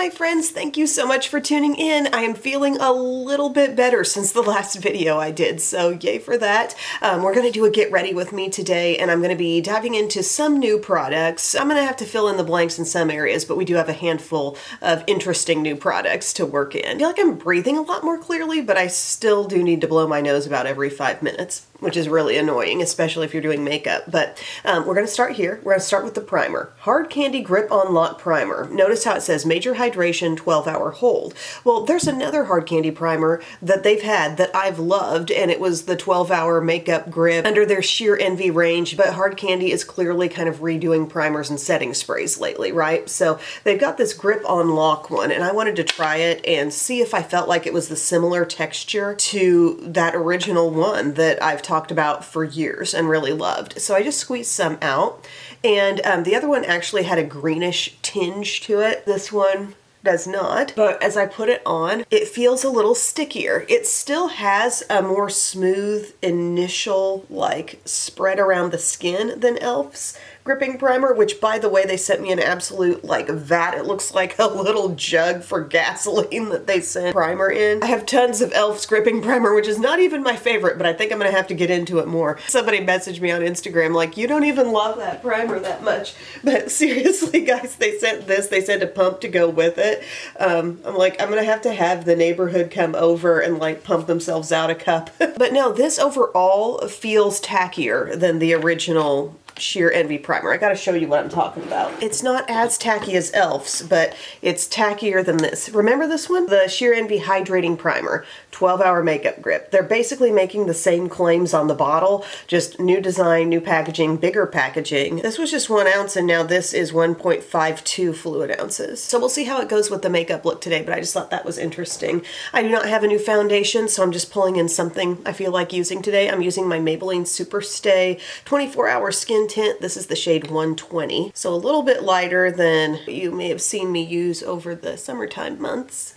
my friends, thank you so much for tuning in. I am feeling a little bit better since the last video I did, so yay for that. We're going to do a get ready with me today, and I'm going to be diving into some new products. I'm going to have to fill in the blanks in some areas, but we do have a handful of interesting new products to work in. I feel like I'm breathing a lot more clearly, but I still do need to blow my nose about every 5 minutes, which is really annoying, especially if you're doing makeup. But we're going to start here. We're going to start with the primer. Hard Candy Grip On Lock Primer. Notice how it says Major Hydration 12-Hour Hold. Well, there's another Hard Candy primer that they've had that I've loved, and it was the 12-Hour Makeup Grip under their Sheer Envy range, but Hard Candy is clearly kind of redoing primers and setting sprays lately, right? So they've got this Grip On Lock one, and I wanted to try it and see if I felt like it was the similar texture to that original one that I've talked about for years and really loved. So I just squeezed some out, and the other one actually had a greenish tinge to it. This one does not, but as I put it on, it feels a little stickier. It still has a more smooth initial like spread around the skin than e.l.f.'s gripping primer, which by the way, they sent me an absolute like vat. It looks like a little jug for gasoline that they sent primer in. I have tons of e.l.f.'s gripping primer, which is not even my favorite, but I think I'm gonna have to get into it more. Somebody messaged me on Instagram like, you don't even love that primer that much. But seriously guys, they sent this, they sent a pump to go with it. I'm like, I'm gonna have to have the neighborhood come over and like pump themselves out a cup. But no, this overall feels tackier than the original Sheer Envy primer. I gotta show you what I'm talking about. It's not as tacky as e.l.f.'s, but it's tackier than this. Remember this one? The Sheer Envy Hydrating Primer, 12-Hour Makeup Grip. They're basically making the same claims on the bottle, just new design, new packaging, bigger packaging. This was just 1 ounce, and now this is 1.52 fluid ounces. So we'll see how it goes with the makeup look today, but I just thought that was interesting. I do not have a new foundation, so I'm just pulling in something I feel like using today. I'm using my Maybelline Super Stay 24-Hour Skin Tint. This is the shade 120, so a little bit lighter than you may have seen me use over the summertime months.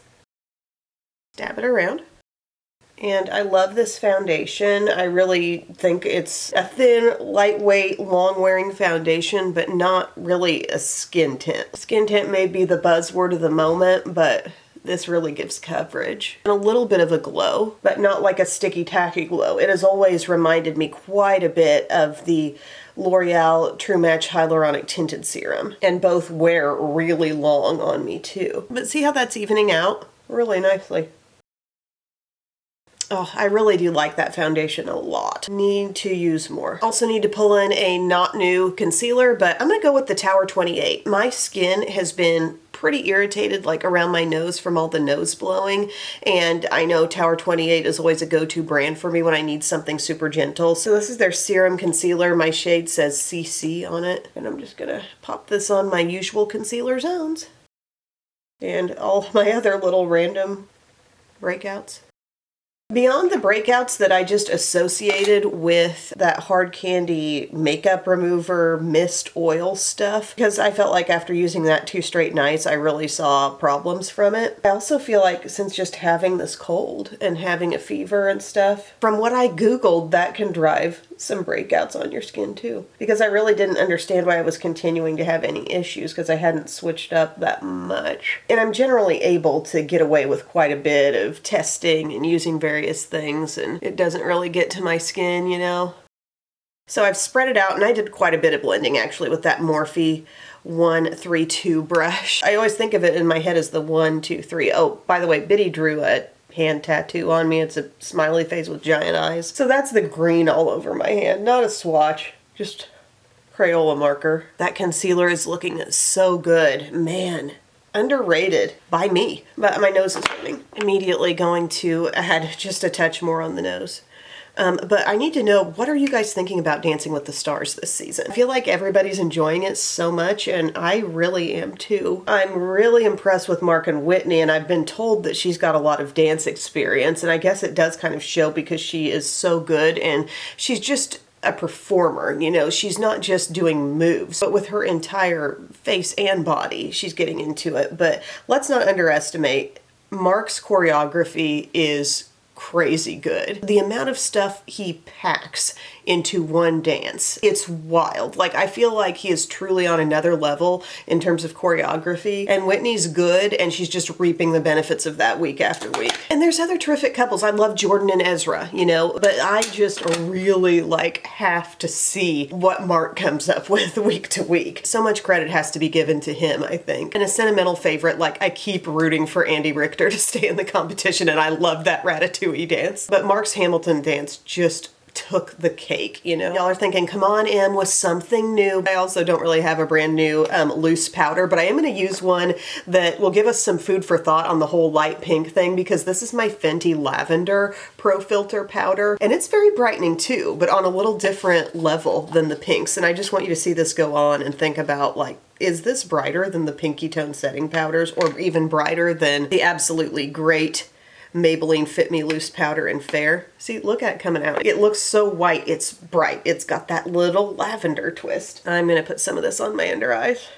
Dab it around. And I love this foundation. I really think it's a thin, lightweight, long-wearing foundation, but not really a skin tint. Skin tint may be the buzzword of the moment, but this really gives coverage. And a little bit of a glow, but not like a sticky, tacky glow. It has always reminded me quite a bit of the L'Oreal True Match Hyaluronic Tinted Serum, and both wear really long on me too. But see how that's evening out really nicely. Oh, I really do like that foundation a lot. Need to use more. Also need to pull in a not new concealer, but I'm gonna go with the Tower 28. My skin has been pretty irritated like around my nose from all the nose blowing, and I know Tower 28 is always a go-to brand for me when I need something super gentle. So this is their serum concealer. My shade says CC on it, and I'm just gonna pop this on my usual concealer zones and all my other little random breakouts. Beyond the breakouts that I just associated with that Hard Candy makeup remover mist oil stuff, because I felt like after using that 2 straight nights, I really saw problems from it. I also feel like since just having this cold and having a fever and stuff, from what I Googled, that can drive some breakouts on your skin too. Because I really didn't understand why I was continuing to have any issues because I hadn't switched up that much. And I'm generally able to get away with quite a bit of testing and using various things, and it doesn't really get to my skin, you know? So I've spread it out, and I did quite a bit of blending actually with that Morphe 132 brush. I always think of it in my head as the 1, 2, 3. Oh, by the way, Biddy drew a hand tattoo on me. It's a smiley face with giant eyes. So that's the green all over my hand, not a swatch, just Crayola marker. That concealer is looking so good, man. Underrated by me, but my nose is running. Immediately going to add just a touch more on the nose. But I need to know, what are you guys thinking about Dancing with the Stars this season? I feel like everybody's enjoying it so much, and I really am too. I'm really impressed with Mark and Whitney, and I've been told that she's got a lot of dance experience, and I guess it does kind of show because she is so good, and she's just a performer, you know. She's not just doing moves, but with her entire face and body, she's getting into it. But let's not underestimate, Mark's choreography is crazy good. The amount of stuff he packs into one dance, it's wild. Like, I feel like he is truly on another level in terms of choreography, and Whitney's good, and she's just reaping the benefits of that week after week. And there's other terrific couples. I love Jordan and Ezra, you know, but I just really like have to see what Mark comes up with week to week. So much credit has to be given to him, I think. And a sentimental favorite, like, I keep rooting for Andy Richter to stay in the competition, and I love that Ratatouille dance. But Mark's Hamilton dance just took the cake, you know? Y'all are thinking, come on, Em, with something new. I also don't really have a brand new loose powder, but I am going to use one that will give us some food for thought on the whole light pink thing, because this is my Fenty Lavender Pro Filter powder, and it's very brightening too, but on a little different level than the pinks. And I just want you to see this go on and think about, like, is this brighter than the pinky tone setting powders, or even brighter than the absolutely great Maybelline Fit Me Loose Powder in Fair? See, look at it coming out. It looks so white, it's bright. It's got that little lavender twist. I'm gonna put some of this on my under eyes.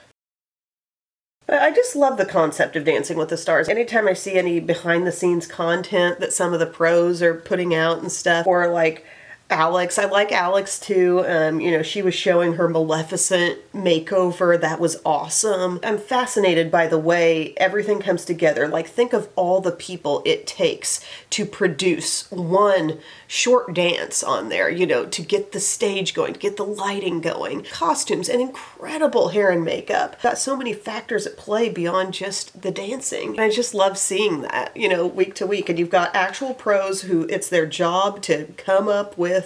I just love the concept of Dancing with the Stars. Anytime I see any behind the scenes content that some of the pros are putting out and stuff, or like Alex. I like Alex too. You know, she was showing her Maleficent makeover. That was awesome. I'm fascinated by the way everything comes together. Like, think of all the people it takes to produce one short dance on there, you know, to get the stage going, to get the lighting going, costumes, and incredible hair and makeup. Got so many factors at play beyond just the dancing. And I just love seeing that, you know, week to week. And you've got actual pros who it's their job to come up with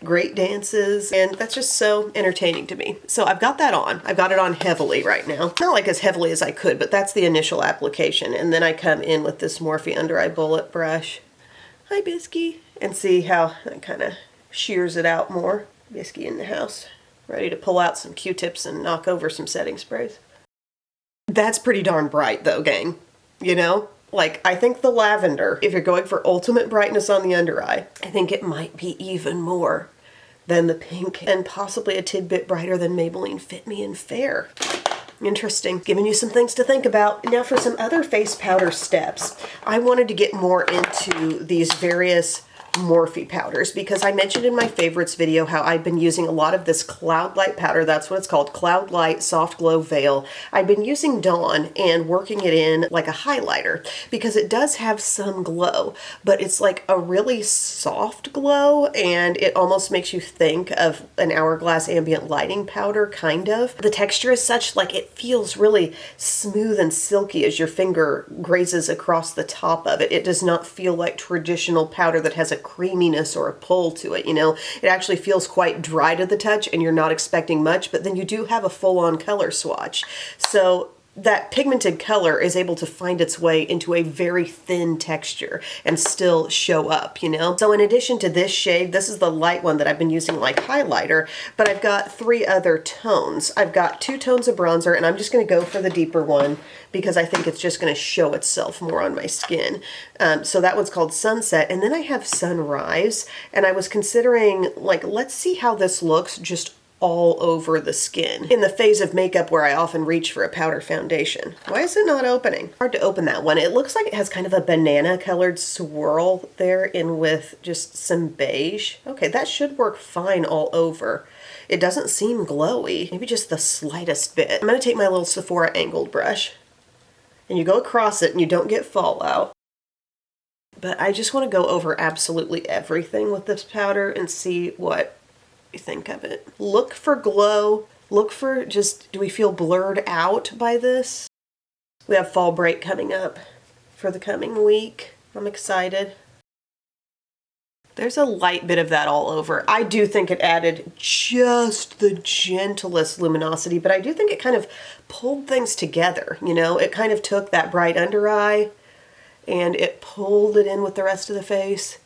great dances, and that's just so entertaining to me. So I've got that on. I've got it on heavily right now. Not like as heavily as I could, but that's the initial application. And then I come in with this Morphe under eye bullet brush. Hi, Bisky. And see how that kind of shears it out more. Bisky in the house, ready to pull out some Q-tips and knock over some setting sprays. That's pretty darn bright though, gang. You know? Like, I think the lavender, if you're going for ultimate brightness on the under eye, I think it might be even more than the pink, and possibly a tidbit brighter than Maybelline Fit Me in Fair. Interesting. Giving you some things to think about. Now for some other face powder steps. I wanted to get more into these various Morphe powders, because I mentioned in my favorites video how I've been using a lot of this Cloud Light powder. That's what it's called, Cloud Light Soft Glow Veil. I've been using Dawn and working it in like a highlighter, because it does have some glow, but it's like a really soft glow, and it almost makes you think of an Hourglass ambient lighting powder, kind of. The texture is such, like, it feels really smooth and silky as your finger grazes across the top of it. It does not feel like traditional powder that has a creaminess or a pull to it, you know. It actually feels quite dry to the touch, and you're not expecting much, but then you do have a full-on color swatch. So that pigmented color is able to find its way into a very thin texture and still show up, you know? So in addition to this shade, this is the light one that I've been using like highlighter, but I've got 3 other tones. I've got 2 tones of bronzer, and I'm just gonna go for the deeper one because I think it's just gonna show itself more on my skin. So that one's called Sunset, and then I have Sunrise, and I was considering, like, let's see how this looks just all over the skin in the phase of makeup where I often reach for a powder foundation. Why is it not opening? Hard to open that one. It looks like it has kind of a banana colored swirl there in with just some beige. Okay, that should work fine all over. It doesn't seem glowy, maybe just the slightest bit. I'm gonna take my little Sephora angled brush, and you go across it and you don't get fallout. But I just want to go over absolutely everything with this powder and see what you think of it. Look for glow. Look for just, do we feel blurred out by this? We have fall break coming up for the coming week. I'm excited. There's a light bit of that all over. I do think it added just the gentlest luminosity, but I do think it kind of pulled things together, you know? It kind of took that bright under eye and it pulled it in with the rest of the face.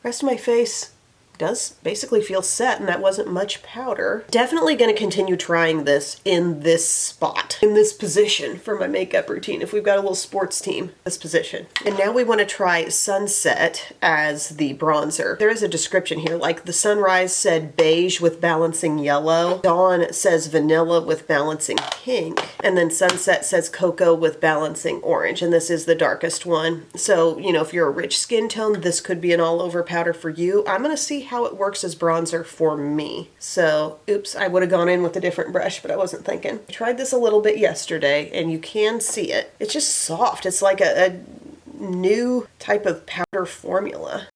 Rest of my face, does basically feel set, and that wasn't much powder. Definitely going to continue trying this in this spot, in this position for my makeup routine. If we've got a little sports team, this position. And now we want to try Sunset as the bronzer. There is a description here, like the Sunrise said beige with balancing yellow. Dawn says vanilla with balancing pink. And then Sunset says cocoa with balancing orange. And this is the darkest one. So, you know, if you're a rich skin tone, this could be an all over powder for you. I'm going to see how it works as bronzer for me. So, oops, I would have gone in with a different brush, but I wasn't thinking. I tried this a little bit yesterday, and you can see it. It's just soft. It's like a new type of powder formula.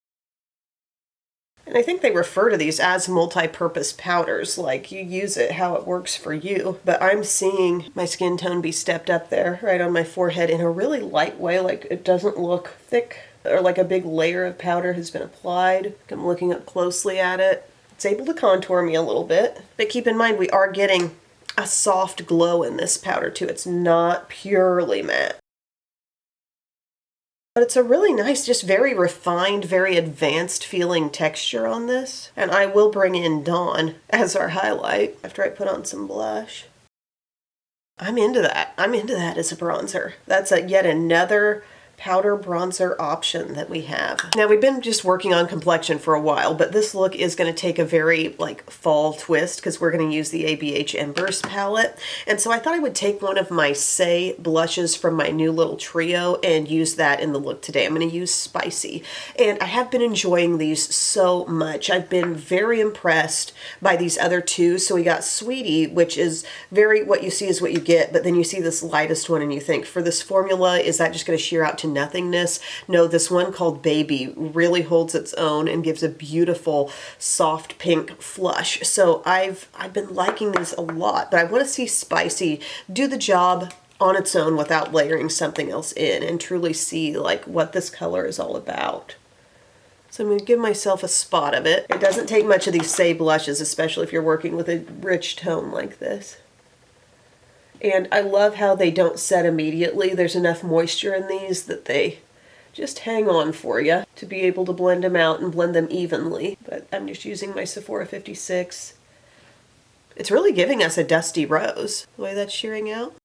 And I think they refer to these as multi-purpose powders, like you use it how it works for you. But I'm seeing my skin tone be stepped up there, right on my forehead in a really light way, like it doesn't look thick or like a big layer of powder has been applied. I'm looking up closely at it. It's able to contour me a little bit, but keep in mind we are getting a soft glow in this powder too. It's not purely matte. But it's a really nice, just very refined, very advanced feeling texture on this. And I will bring in Dawn as our highlight after I put on some blush. I'm into that. I'm into that as a bronzer. That's yet another powder bronzer option that we have. Now we've been just working on complexion for a while, but this look is going to take a very like fall twist because we're going to use the ABH Embers palette. And so I thought I would take one of my Say blushes from my new little trio and use that in the look today. I'm going to use Spicy. And I have been enjoying these so much. I've been very impressed by these other two. So we got Sweetie, which is very what you see is what you get, but then you see this lightest one and you think, for this formula, is that just going to sheer out to nothingness? No, this one called Baby really holds its own and gives a beautiful soft pink flush. So I've been liking these a lot, but I want to see Spicy do the job on its own without layering something else in and truly see like what this color is all about. So I'm going to give myself a spot of it. It doesn't take much of these Say blushes, especially if you're working with a rich tone like this. And I love how they don't set immediately. There's enough moisture in these that they just hang on for you to be able to blend them out and blend them evenly. But I'm just using my Sephora 56. It's really giving us a dusty rose, the way that's shearing out.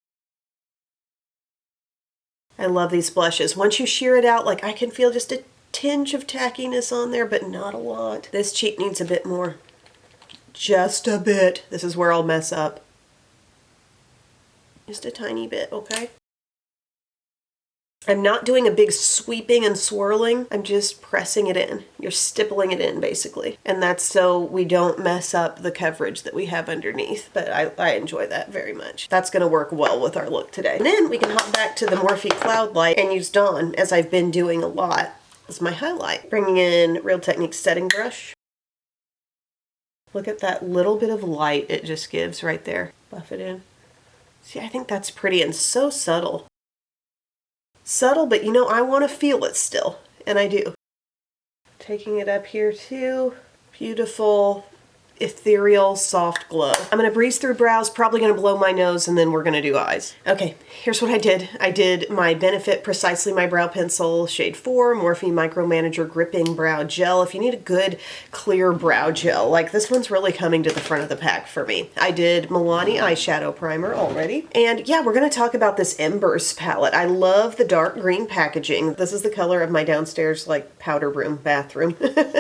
I love these blushes. Once you shear it out, like I can feel just a tinge of tackiness on there, but not a lot. This cheek needs a bit more. Just a bit. This is where I'll mess up. Just a tiny bit, okay? I'm not doing a big sweeping and swirling. I'm just pressing it in. You're stippling it in, basically. And that's so we don't mess up the coverage that we have underneath. But I enjoy that very much. That's going to work well with our look today. And then we can hop back to the Morphe Cloud Light and use Dawn, as I've been doing a lot, as my highlight. Bringing in Real Techniques setting brush. Look at that little bit of light it just gives right there. Buff it in. See, I think that's pretty and so subtle. Subtle, but you know, I want to feel it still, and I do. Taking it up here too. Beautiful, ethereal, soft glow. I'm going to breeze through brows, probably going to blow my nose, and then we're going to do eyes. Okay, here's what I did. I did my Benefit Precisely My Brow Pencil, shade 4, Morphe Micromanager Gripping Brow Gel. If you need a good, clear brow gel, like this one's really coming to the front of the pack for me. I did Milani Eyeshadow Primer already. And yeah, we're going to talk about this Embers palette. I love the dark green packaging. This is the color of my downstairs, like, powder room, bathroom.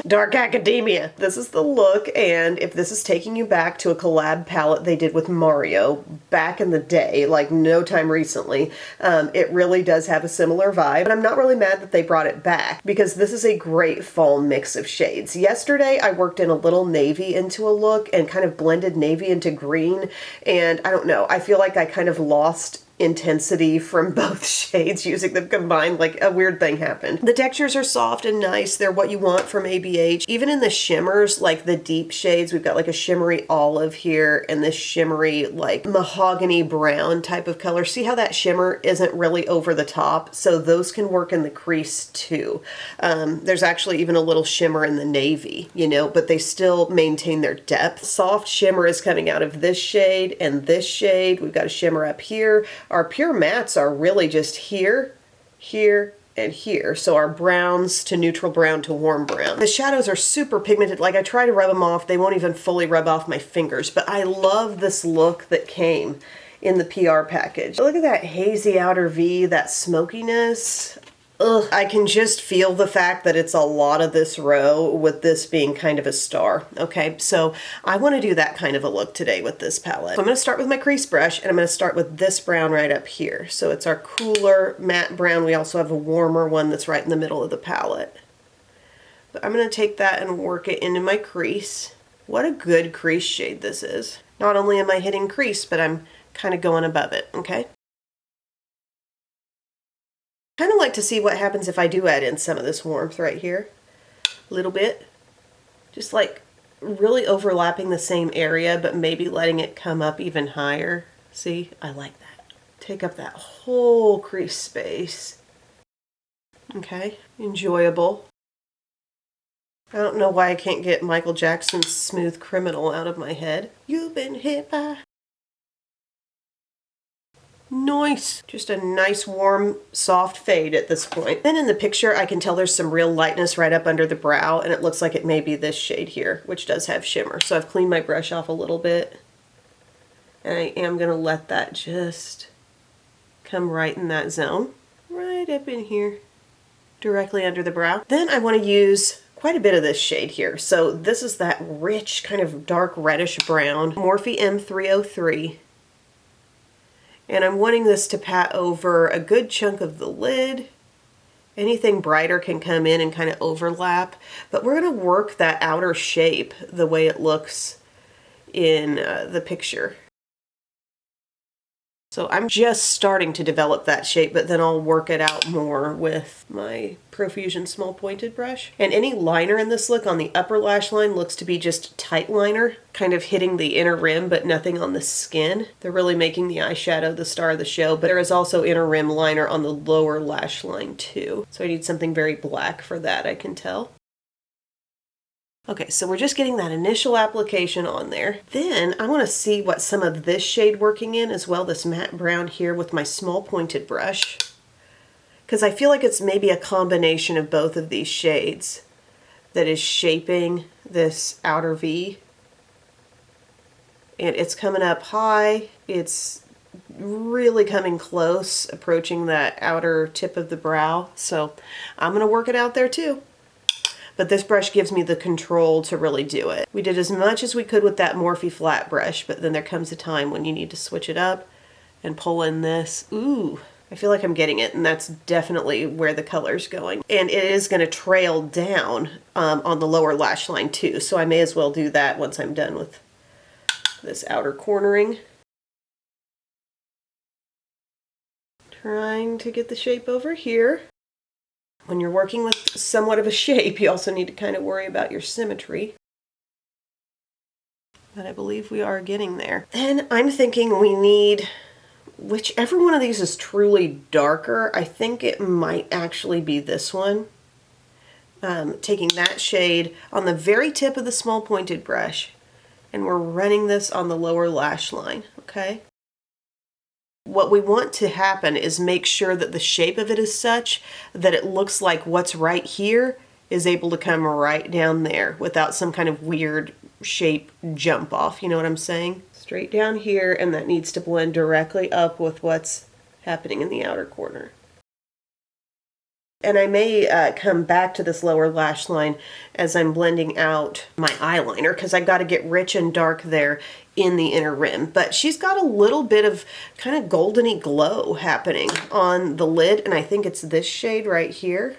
Dark academia. This is the look, and if this is taking you back to a collab palette they did with Morrow back in the day, like no time recently, it really does have a similar vibe. And I'm not really mad that they brought it back because this is a great fall mix of shades. Yesterday I worked in a little navy into a look and kind of blended navy into green, and I don't know, I feel like I kind of lost intensity from both shades using them combined. Like a weird thing happened. The textures are soft and nice. They're what you want from ABH. Even in the shimmers, like the deep shades, we've got like a shimmery olive here and this shimmery like mahogany brown type of color. See how that shimmer isn't really over the top? So those can work in the crease too. There's actually even a little shimmer in the navy, you know, but they still maintain their depth. Soft shimmer is coming out of this shade and this shade. We've got a shimmer up here. Our pure mattes are really just here, here, and here. So our browns to neutral brown to warm brown. The shadows are super pigmented. Like I try to rub them off, they won't even fully rub off my fingers, but I love this look that came in the PR package. Look at that hazy outer V, that smokiness. Ugh, I can just feel the fact that it's a lot of this row with this being kind of a star. Okay, so I want to do that kind of a look today with this palette. So I'm going to start with my crease brush, and I'm going to start with this brown right up here. So it's our cooler matte brown. We also have a warmer one that's right in the middle of the palette. But I'm going to take that and work it into my crease. What a good crease shade this is. Not only am I hitting crease, but I'm kind of going above it, okay? Kind of like to see what happens if I do add in some of this warmth right here. A little bit. Just like really overlapping the same area, but maybe letting it come up even higher. See, I like that. Take up that whole crease space. Okay, enjoyable. I don't know why I can't get Michael Jackson's Smooth Criminal out of my head. You've been hit by... Nice. Just a nice warm soft fade at this point. Then in the picture I can tell there's some real lightness right up under the brow, and it looks like it may be this shade here, which does have shimmer. So I've cleaned my brush off a little bit, and I am going to let that just come right in that zone. Right up in here, directly under the brow. Then I want to use quite a bit of this shade here. So this is that rich kind of dark reddish brown, Morphe M303. And I'm wanting this to pat over a good chunk of the lid. Anything brighter can come in and kind of overlap, but we're going to work that outer shape the way it looks in the picture. So I'm just starting to develop that shape, but then I'll work it out more with my Profusion small pointed brush. And any liner in this look on the upper lash line looks to be just tight liner, kind of hitting the inner rim, but nothing on the skin. They're really making the eyeshadow the star of the show, but there is also inner rim liner on the lower lash line too. So I need something very black for that, I can tell. Okay, so we're just getting that initial application on there. Then I want to see what some of this shade working in as well, this matte brown here with my small pointed brush. Because I feel like it's maybe a combination of both of these shades that is shaping this outer V. And it's coming up high. It's really coming close, approaching that outer tip of the brow. So I'm going to work it out there too. But this brush gives me the control to really do it. We did as much as we could with that Morphe flat brush, but then there comes a time when you need to switch it up and pull in this. Ooh, I feel like I'm getting it, and that's definitely where the color's going. And it is going to trail down on the lower lash line too, so I may as well do that once I'm done with this outer cornering. Trying to get the shape over here. When you're working with somewhat of a shape, you also need to kind of worry about your symmetry. But I believe we are getting there. Then I'm thinking we need, whichever one of these is truly darker, I think it might actually be this one. Taking that shade on the very tip of the small pointed brush, and we're running this on the lower lash line, okay? What we want to happen is make sure that the shape of it is such that it looks like what's right here is able to come right down there without some kind of weird shape jump off, you know what I'm saying? Straight down here, and that needs to blend directly up with what's happening in the outer corner. And I may come back to this lower lash line as I'm blending out my eyeliner, because I got to get rich and dark there in the inner rim. But she's got a little bit of kind of goldeny glow happening on the lid, and I think it's this shade right here.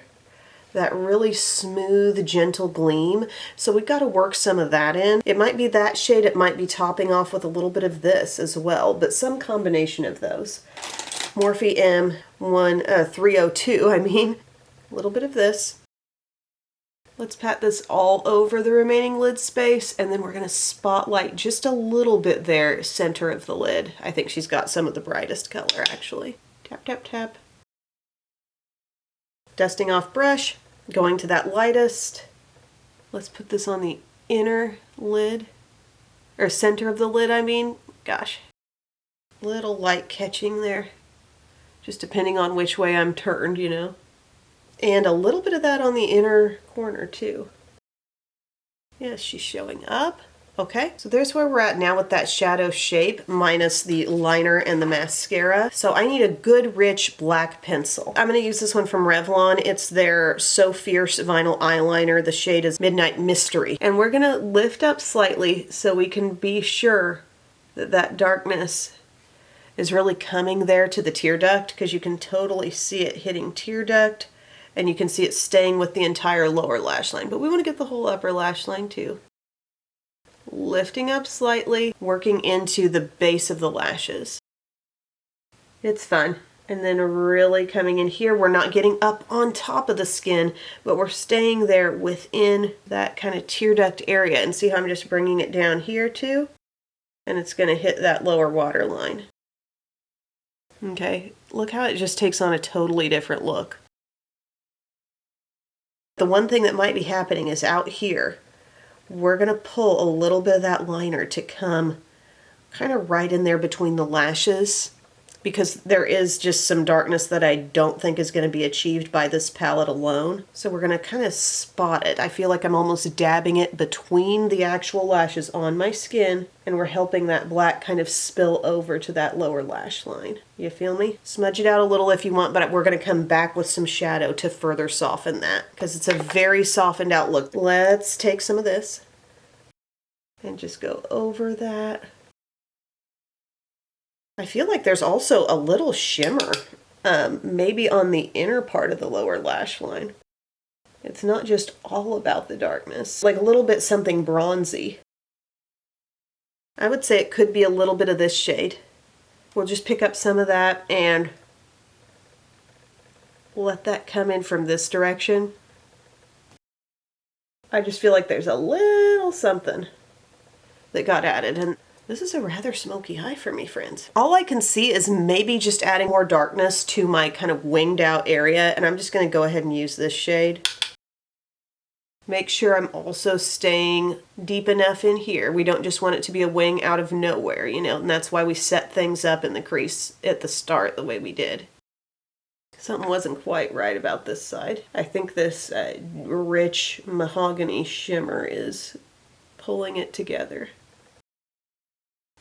That really smooth, gentle gleam. So we've got to work some of that in. It might be that shade, it might be topping off with a little bit of this as well, but some combination of those. Morphe M302, I mean. A little bit of this. Let's pat this all over the remaining lid space, and then we're going to spotlight just a little bit there, center of the lid. I think she's got some of the brightest color, actually. Tap, tap, tap. Dusting off brush, going to that lightest. Let's put this on the inner lid, or center of the lid, I mean. Gosh. Little light catching there, just depending on which way I'm turned, you know. And a little bit of that on the inner corner too. Yes, she's showing up. Okay, so there's where we're at now with that shadow shape minus the liner and the mascara. So I need a good rich black pencil. I'm going to use this one from Revlon. It's their So Fierce vinyl eyeliner. The shade is Midnight Mystery. And we're going to lift up slightly so we can be sure that that darkness is really coming there to the tear duct, because you can totally see it hitting tear duct and you can see it staying with the entire lower lash line. But we want to get the whole upper lash line too. Lifting up slightly, working into the base of the lashes. It's fun. And then really coming in here, we're not getting up on top of the skin, but we're staying there within that kind of tear duct area. And see how I'm just bringing it down here too? And it's going to hit that lower waterline. Okay, look how it just takes on a totally different look. The one thing that might be happening is out here, we're going to pull a little bit of that liner to come kind of right in there between the lashes, because there is just some darkness that I don't think is going to be achieved by this palette alone. So we're going to kind of spot it. I feel like I'm almost dabbing it between the actual lashes on my skin, and we're helping that black kind of spill over to that lower lash line. You feel me? Smudge it out a little if you want, but we're going to come back with some shadow to further soften that, because it's a very softened out look. Let's take some of this and just go over that. I feel like there's also a little shimmer, maybe on the inner part of the lower lash line. It's not just all about the darkness, like a little bit something bronzy. I would say it could be a little bit of this shade. We'll just pick up some of that and let that come in from this direction. I just feel like there's a little something that got added, and this is a rather smoky eye for me, friends. All I can see is maybe just adding more darkness to my kind of winged out area, and I'm just going to go ahead and use this shade. Make sure I'm also staying deep enough in here. We don't just want it to be a wing out of nowhere, you know, and that's why we set things up in the crease at the start the way we did. Something wasn't quite right about this side. I think this rich mahogany shimmer is pulling it together.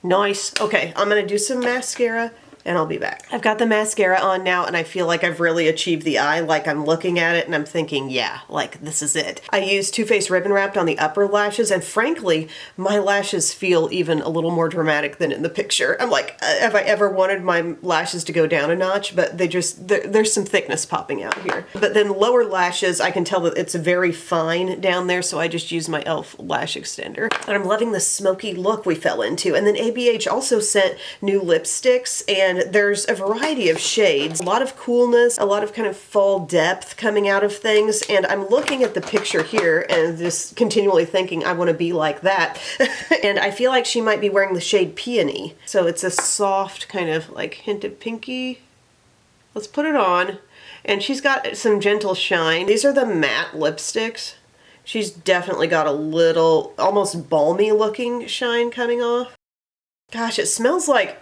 Nice. Okay, I'm going to do some mascara and I'll be back. I've got the mascara on now and I feel like I've really achieved the eye. Like I'm looking at it and I'm thinking, yeah, like this is it. I used Too Faced Ribbon Wrapped on the upper lashes, and frankly, my lashes feel even a little more dramatic than in the picture. I'm like, have I ever wanted my lashes to go down a notch? But they just, there's some thickness popping out here. But then lower lashes, I can tell that it's very fine down there, so I just use my e.l.f. lash extender. And I'm loving the smoky look we fell into. And then ABH also sent new lipsticks, and there's a variety of shades, a lot of coolness, a lot of kind of fall depth coming out of things. And I'm looking at the picture here and just continually thinking I want to be like that. And I feel like she might be wearing the shade Peony. So it's a soft kind of like hint of pinky. Let's put it on. And she's got some gentle shine. These are the matte lipsticks. She's definitely got a little almost balmy looking shine coming off. Gosh, it smells like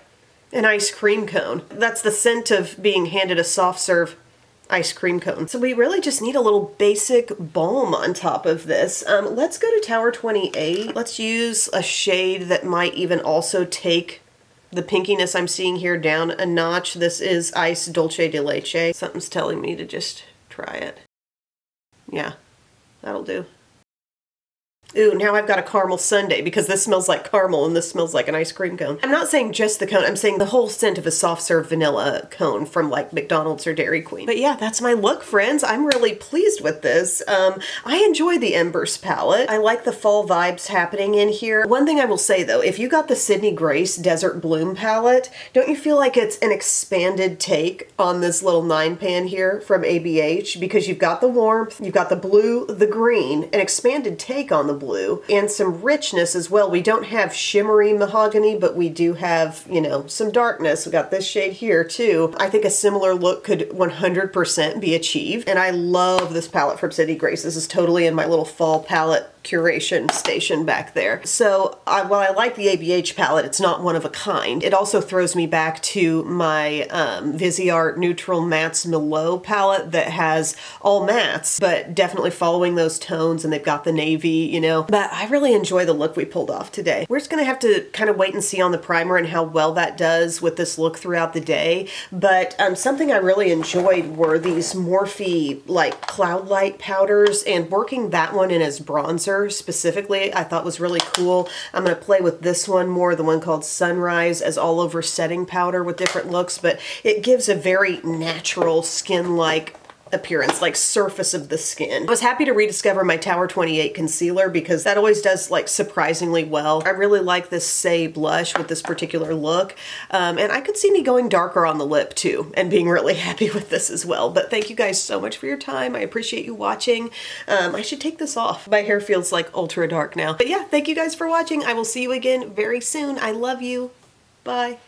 an ice cream cone. That's the scent of being handed a soft serve ice cream cone. So we really just need a little basic balm on top of this. Let's go to Tower 28. Let's use a shade that might even also take the pinkiness I'm seeing here down a notch. This is Ice Dulce de Leche. Something's telling me to just try it. Yeah, that'll do. Ooh, now I've got a caramel sundae because this smells like caramel and this smells like an ice cream cone. I'm not saying just the cone, I'm saying the whole scent of a soft serve vanilla cone from like McDonald's or Dairy Queen. But yeah, that's my look, friends. I'm really pleased with this. I enjoy the Embers palette. I like the fall vibes happening in here. One thing I will say though, if you got the Sydney Grace Desert Bloom palette, don't you feel like it's an expanded take on this little 9-pan here from ABH? Because you've got the warmth, you've got the blue, the green, an expanded take on the blue, blue, and some richness as well. We don't have shimmery mahogany, but we do have, you know, some darkness. We got this shade here too. I think a similar look could 100% be achieved. And I love this palette from City Grace. This is totally in my little fall palette curation station back there. So while I like the ABH palette, it's not one of a kind. It also throws me back to my Viseart Neutral Mattes Merlot palette that has all mattes, but definitely following those tones, and they've got the navy, you know. But I really enjoy the look we pulled off today. We're just gonna have to kind of wait and see on the primer and how well that does with this look throughout the day. But something I really enjoyed were these Morphe like cloud light powders, and working that one in as bronzer specifically I thought was really cool. I'm going to play with this one more, the one called Sunrise, as all over setting powder with different looks, but it gives a very natural skin-like appearance, like surface of the skin. I was happy to rediscover my Tower 28 concealer because that always does like surprisingly well. I really like this Say blush with this particular look, and I could see me going darker on the lip too and being really happy with this as well. But thank you guys so much for your time. I appreciate you watching. I should take this off. My hair feels like ultra dark now. But yeah, thank you guys for watching. I will see you again very soon. I love you. Bye.